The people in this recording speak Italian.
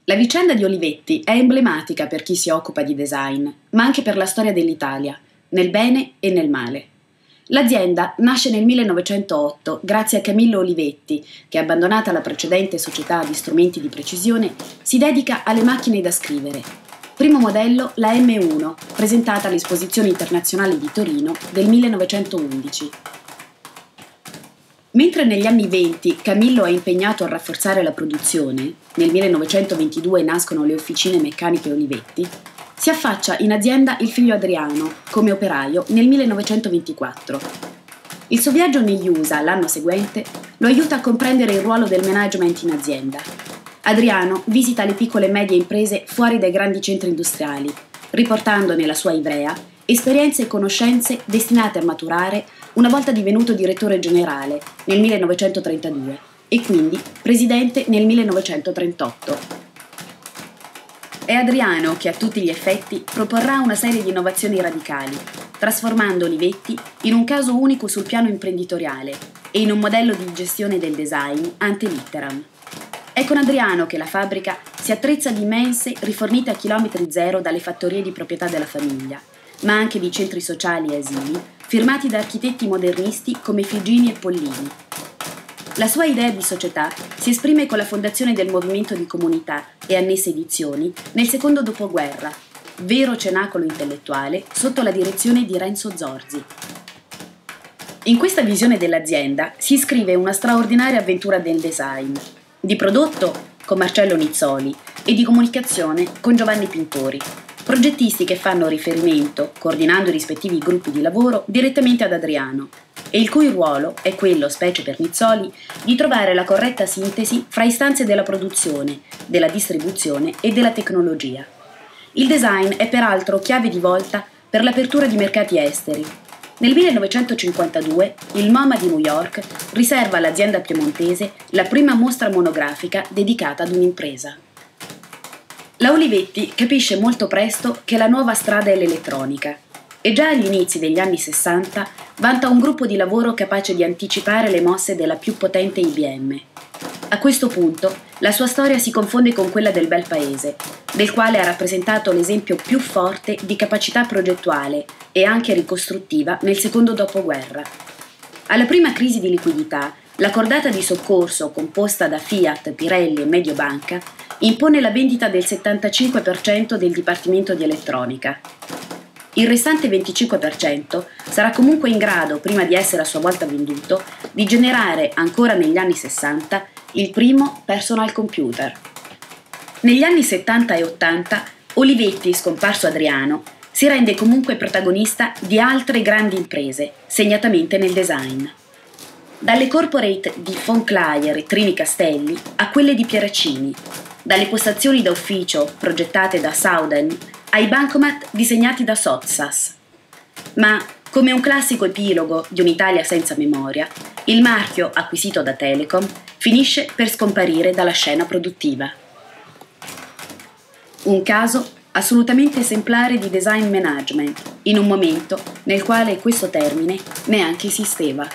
La vicenda di Olivetti è emblematica per chi si occupa di design, ma anche per la storia dell'Italia, nel bene e nel male. L'azienda nasce nel 1908 grazie a Camillo Olivetti, che, abbandonata la precedente società di strumenti di precisione, si dedica alle macchine da scrivere. Primo modello la M1, presentata all'Esposizione Internazionale di Torino del 1911. Mentre negli anni '20 Camillo è impegnato a rafforzare la produzione, nel 1922 nascono le officine meccaniche Olivetti, si affaccia in azienda il figlio Adriano, come operaio, nel 1924. Il suo viaggio negli USA l'anno seguente lo aiuta a comprendere il ruolo del management in azienda. Adriano visita le piccole e medie imprese fuori dai grandi centri industriali, riportando nella sua Ivrea esperienze e conoscenze destinate a maturare una volta divenuto direttore generale nel 1932 e quindi presidente nel 1938. È Adriano che a tutti gli effetti proporrà una serie di innovazioni radicali, trasformando Olivetti in un caso unico sul piano imprenditoriale e in un modello di gestione del design ante litteram. È con Adriano che la fabbrica si attrezza di immense rifornite a chilometri zero dalle fattorie di proprietà della famiglia, ma anche di centri sociali e asili, firmati da architetti modernisti come Figini e Pollini. La sua idea di società si esprime con la fondazione del movimento di comunità e annesse edizioni nel secondo dopoguerra, vero cenacolo intellettuale sotto la direzione di Renzo Zorzi. In questa visione dell'azienda si iscrive una straordinaria avventura del design, di prodotto con Marcello Nizzoli e di comunicazione con Giovanni Pintori, progettisti che fanno riferimento, coordinando i rispettivi gruppi di lavoro, direttamente ad Adriano, e il cui ruolo è quello, specie per Nizzoli, di trovare la corretta sintesi fra istanze della produzione, della distribuzione e della tecnologia. Il design è peraltro chiave di volta per l'apertura di mercati esteri. Nel 1952 il MoMA di New York riserva all'azienda piemontese la prima mostra monografica dedicata ad un'impresa. La Olivetti capisce molto presto che la nuova strada è l'elettronica e già agli inizi degli anni 60 vanta un gruppo di lavoro capace di anticipare le mosse della più potente IBM. A questo punto la sua storia si confonde con quella del bel paese, del quale ha rappresentato l'esempio più forte di capacità progettuale e anche ricostruttiva nel secondo dopoguerra. Alla prima crisi di liquidità, la cordata di soccorso composta da Fiat, Pirelli e Mediobanca impone la vendita del 75% del dipartimento di elettronica. Il restante 25% sarà comunque in grado, prima di essere a sua volta venduto, di generare ancora negli anni 60 il primo personal computer. Negli anni 70 e 80 Olivetti, scomparso Adriano, si rende comunque protagonista di altre grandi imprese, segnatamente nel design. Dalle corporate di Fonclair e Trini Castelli a quelle di Pieraccini, dalle postazioni da ufficio progettate da Sauden ai bancomat disegnati da Sotsas. Ma, come un classico epilogo di un'Italia senza memoria, il marchio, acquisito da Telecom, finisce per scomparire dalla scena produttiva. Un caso assolutamente esemplare di design management, in un momento nel quale questo termine neanche esisteva.